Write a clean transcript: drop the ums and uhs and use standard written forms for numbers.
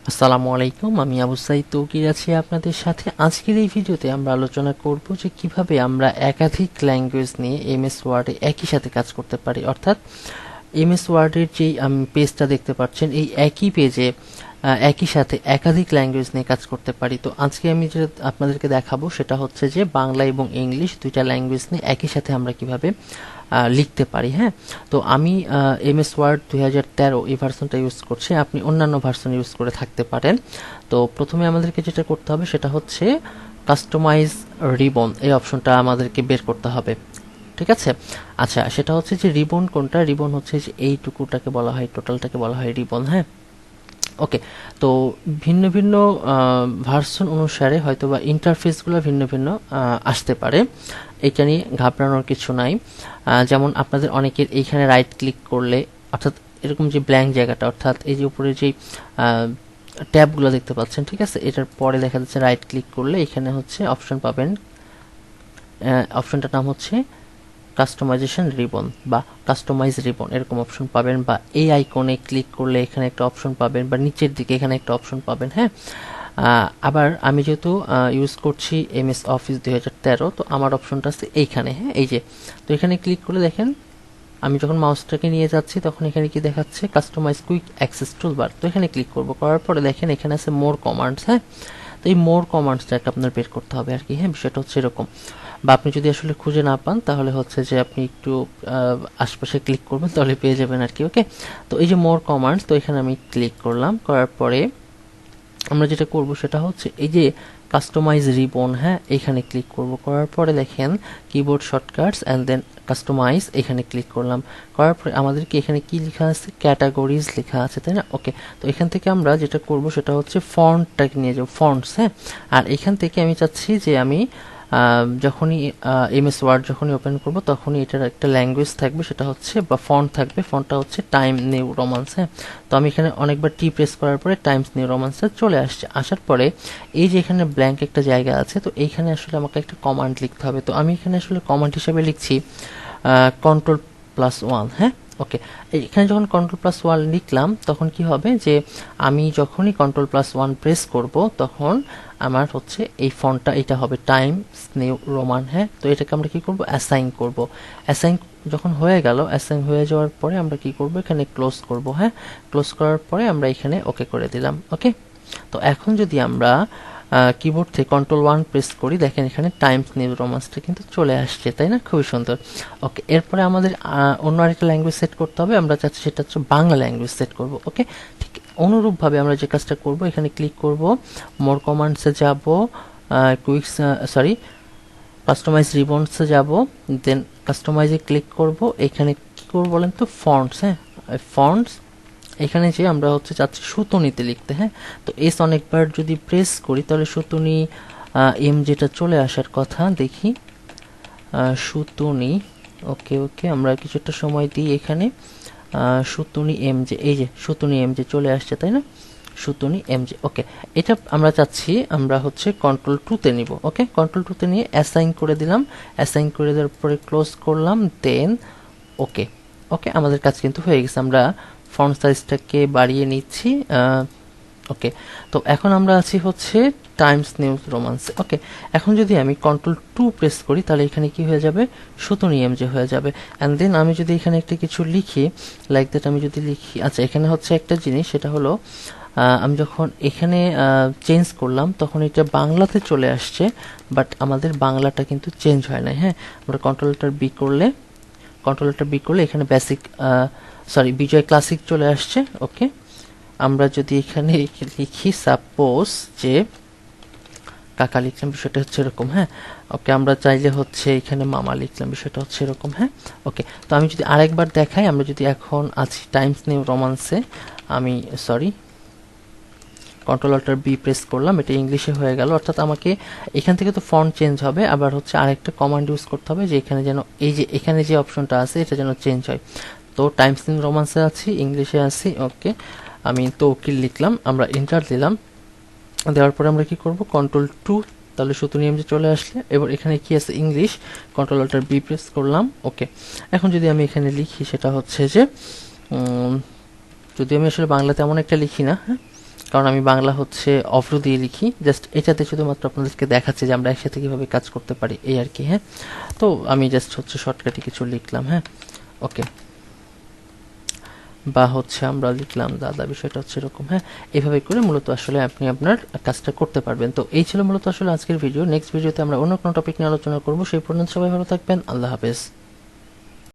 আসসালামু আলাইকুম, আমি আবু সাইদ তৌকির আছি আপনাদের সাথে। আজকের এই ভিডিওতে আমরা আলোচনা করব যে কিভাবে আমরা একাধিক ল্যাঙ্গুয়েজ নিয়ে এমএস ওয়ার্ডে একই সাথে কাজ করতে পারি। অর্থাৎ এমএস ওয়ার্ডের যেই পেজটা দেখতে পাচ্ছেন, এই একই পেজে একই সাথে একাধিক ল্যাঙ্গুয়েজ নিয়ে কাজ করতে পারি। তো আজকে আমি যেটা আপনাদেরকে দেখাবো সেটা হচ্ছে যে বাংলা এবং ইংলিশ দুইটা ল্যাঙ্গুয়েজ নিয়ে একই সাথে আমরা কিভাবে লিখতে পারি। হ্যাঁ, তো আমি এমএস ওয়ার্ড 2013 এই ভার্সনটা ইউজ করছি, আপনি অন্যান্য ভার্সন ইউজ করে থাকতে পারেন। তো প্রথমে আমাদেরকে যেটা করতে হবে সেটা হচ্ছে কাস্টমাইজ রিবন, এই অপশনটা আমাদেরকে বের করতে হবে। ঠিক আছে, আচ্ছা, সেটা হচ্ছে যে রিবন কোনটা? রিবন হচ্ছে যে এইটুকুটাকে বলা হয়, টোটালটাকে বলা হয় রিবন। হ্যাঁ, ওকে। তো ভিন্ন ভিন্ন ভার্সন অনুসারে হয়তোবা ইন্টারফেসগুলো ভিন্ন ভিন্ন আসতে পারে, এটা নিয়ে ঘাবড়ানোর কিছু নাই। যেমন আপনাদের অনেকের এইখানে রাইট ক্লিক করলে, অর্থাৎ এরকম যে ব্ল্যাঙ্ক জায়গাটা, অর্থাৎ এই যে উপরে যে ট্যাবগুলো দেখতে পাচ্ছেন, ঠিক আছে, এটার পরে দেখা যাচ্ছে রাইট ক্লিক করলে এখানে হচ্ছে অপশন পাবেন। অপশনটার নাম হচ্ছে কাস্টমাইজেশন রিবন বা কাস্টমাইজ রিবন, এরকম অপশন পাবেন। বা এই আইকনে ক্লিক করলে এখানে একটা অপশন পাবেন, বা নিচের দিকে এখানে একটা অপশন পাবেন। হ্যাঁ, আবার আমি যেহেতু ইউজ করছি এমএস অফিস 2013, তো আমার অপশনটা আছে এইখানে। হ্যাঁ, এই যে, তো এখানে ক্লিক করে দেখেন, আমি যখন মাউসটাকে নিয়ে যাচ্ছি তখন এখানে কি দেখাচ্ছে? Customise quick access toolbar. তো এখানে ক্লিক করব, করার পরে দেখেন এখানে আছে মোর কমান্ডস। হ্যাঁ, তো এই মোর কমান্ডসটাকে আপনার বের করতে হবে আর কি। হ্যাঁ, বিষয়টা হচ্ছে এরকম। বা আপনি যদি আসলে খুঁজে না পান তাহলে হচ্ছে যে আপনি একটু আশপাশে ক্লিক করবেন, তাহলে পেয়ে যাবেন আর কি। ওকে, তো এই যে মোর কমান্ডস, তো এখানে আমি ক্লিক করলাম, করার পরে আমরা যেটা করব সেটা হচ্ছে এই যে কাস্টমাইজ রিবন। হ্যাঁ, এখানে ক্লিক করব, করার পরে দেখেন keyboard shortcuts and then customise, এখানে ক্লিক করলাম। করার পরে আমাদেরকে এখানে কি লেখা আছে? ক্যাটাগরিজ লেখা আছে, তাই না? ওকে, তো এখান থেকে আমরা যেটা করব সেটা হচ্ছে ফন্টটাকে নিয়ে যাব, ফন্টস। হ্যাঁ, আর এখান থেকে আমি চাচ্ছি যে আমি যখনই এমএস ওয়ার্ড যখনই ওপেন করব তখনই এটার একটা ল্যাঙ্গুয়েজ থাকবে, সেটা হচ্ছে বা ফন্ট থাকবে, ফন্টটা হচ্ছে টাইম নিউ রোমান্স। হ্যাঁ, তো আমি এখানে অনেকবার টি প্রেস করার পরে টাইমস নিউ রোমান্সটা চলে আসছে। আসার পরে এই যে এখানে ব্ল্যাঙ্ক একটা জায়গা আছে, তো এইখানে আসলে আমাকে একটা কমান্ড লিখতে হবে। তো আমি এখানে আসলে কমান্ড হিসেবে লিখছি Ctrl+1। হ্যাঁ, ওকে, এখানে যখন Ctrl+1 লিখলাম তখন কি হবে যে আমি যখনই Ctrl+1 প্রেস করব তখন আমার হচ্ছে এই ফন্টটা এটা হবে টাইমস নিউ রোমান। হ্যাঁ, তো এটাকে আমরা কি করব? অ্যাসাইন করব। অ্যাসাইন যখন হয়ে গেল, অ্যাসাইন হয়ে যাওয়ার পরে আমরা কি করব? এখানে ক্লোজ করব। হ্যাঁ, ক্লোজ করার পরে আমরা এখানে ওকে করে দিলাম। ওকে, তো এখন যদি আমরা কিবোর্ড থেকে Ctrl+1 প্রেস করি, দেখেন এখানে টাইমস নিউ রোমান্সটা কিন্তু চলে আসছে, তাই না? খুবই সুন্দর। ওকে, এরপরে আমাদের অন্য আরেকটা ল্যাঙ্গুয়েজ সেট করতে হবে। আমরা চাচ্ছি সেটা হচ্ছে বাংলা ল্যাঙ্গুয়েজ সেট করব। ওকে, ঠিক অনুরূপভাবে আমরা যে কাজটা করব, এখানে ক্লিক করব, মোর কমান্ডসে যাব, কুইক কাস্টমাইজ রিবনসে যাব, দেন কাস্টমাইজে ক্লিক করব। এখানে কি করব বলেন তো? ফন্টস। হ্যাঁ, ফন্টস, এখানে যে আমরা হচ্ছে চাচ্ছি সুতনিতে লিখতে। হ্যাঁ, তো এস অনেকবার যদি প্রেস করি তাহলে সুতনি এম যেটা চলে আসার কথা, দেখি সুতনি। ওকে ওকে, আমরা কিছুটা সময় দিই এখানে। সুতনি এম যে, এই যে সুতনি এম যে চলে আসছে, তাই না? সুতনি এম যে। ওকে, এটা আমরা চাচ্ছি আমরা হচ্ছে Ctrl+2 নিব। ওকে, Ctrl+2 নিয়ে অ্যাসাইন করে দিলাম। অ্যাসাইন করে দেওয়ার পরে ক্লোজ করলাম, দেন ওকে। ওকে, আমাদের কাজ কিন্তু হয়ে গেছে। আমরা ফন্ট সাইজটাকে বাড়িয়ে নিচ্ছি। ওকে, তো এখন আমরা আছি হচ্ছে টাইমস নিউ রোমান্সে। ওকে, এখন যদি আমি Ctrl+2 প্রেস করি তাহলে এখানে কি হয়ে যাবে? সুতনি এম যে হয়ে যাবে। অ্যান্ড দেন আমি যদি এখানে একটা কিছু লিখি, লাইক দ্যাট, আমি যদি লিখি, আচ্ছা, এখানে হচ্ছে একটা জিনিস, সেটা হলো আমি যখন এখানে চেঞ্জ করলাম তখন এটা বাংলাতে চলে আসছে, বাট আমাদের বাংলাটা কিন্তু চেঞ্জ হয় না। হ্যাঁ, আমরা কন্ট্রোলটা বি করলে এখানে বেসিক বিজয় ক্লাসিক চলে আসছে। ওকে, আমরা যদি এখানে লিখি সাপোজ যে কাকা লিখলাম, বিষয়টা হচ্ছে এরকম। হ্যাঁ, ওকে, আমরা চাইলে হচ্ছে এখানে মামা লিখলাম, বিষয়টা হচ্ছে এরকম। হ্যাঁ, ওকে, তো আমি যদি আরেকবার দেখাই, আমরা যদি এখন আছি টাইমস নিউ রোমান্সে, আমি Ctrl+B প্রেস করলাম, এটা ইংলিশে হয়ে গেল। অর্থাৎ আমাকে এখান থেকে তো ফন্ট চেঞ্জ হবে, আবার হচ্ছে আরেকটা কমান্ড ইউজ করতে হবে যে এখানে যেন এই যে এখানে যে অপশনটা আছে এটা যেন চেঞ্জ হয়। তো টাইমস নিউ রোমান্সে আছি, ইংলিশে আছি। ওকে, আমি তৌকির লিখলাম, আমরা এন্টার দিলাম। দেওয়ার পরে আমরা কি করব? Ctrl+2, তাহলে সুতো নিয়ম যে চলে আসলে। এবার এখানে কি আছে? ইংলিশ। Ctrl+B প্রেস করলাম। ওকে, এখন যদি আমি এখানে লিখি সেটা হচ্ছে যে যদি আমি আসলে বাংলাতে এমন একটা লিখি না। হ্যাঁ, কারণ আমি বাংলা হচ্ছে অভ্র দিয়ে লিখি, জাস্ট এটাতে শুধুমাত্র আপনাদেরকে দেখাচ্ছে যে আমরা একসাথে কিভাবে কাজ করতে পারি, এই আর কি। হ্যাঁ, তো আমি জাস্ট হচ্ছে শর্টকাটে কিছু লিখলাম। হ্যাঁ, ওকে, বা হচ্ছে আমরা লিখলাম দাদা, বিষয়টা হচ্ছে এরকম। হ্যাঁ, এভাবে করে মূলত আসলে আপনি আপনার কাজটা করতে পারবেন। তো এই ছিল মূলত আসলে আজকের ভিডিও। নেক্সট ভিডিওতে আমরা অন্য কোনো টপিক নিয়ে আলোচনা করব। সেই পর্যন্ত সবাই ভালো থাকবেন। আল্লাহ হাফেজ।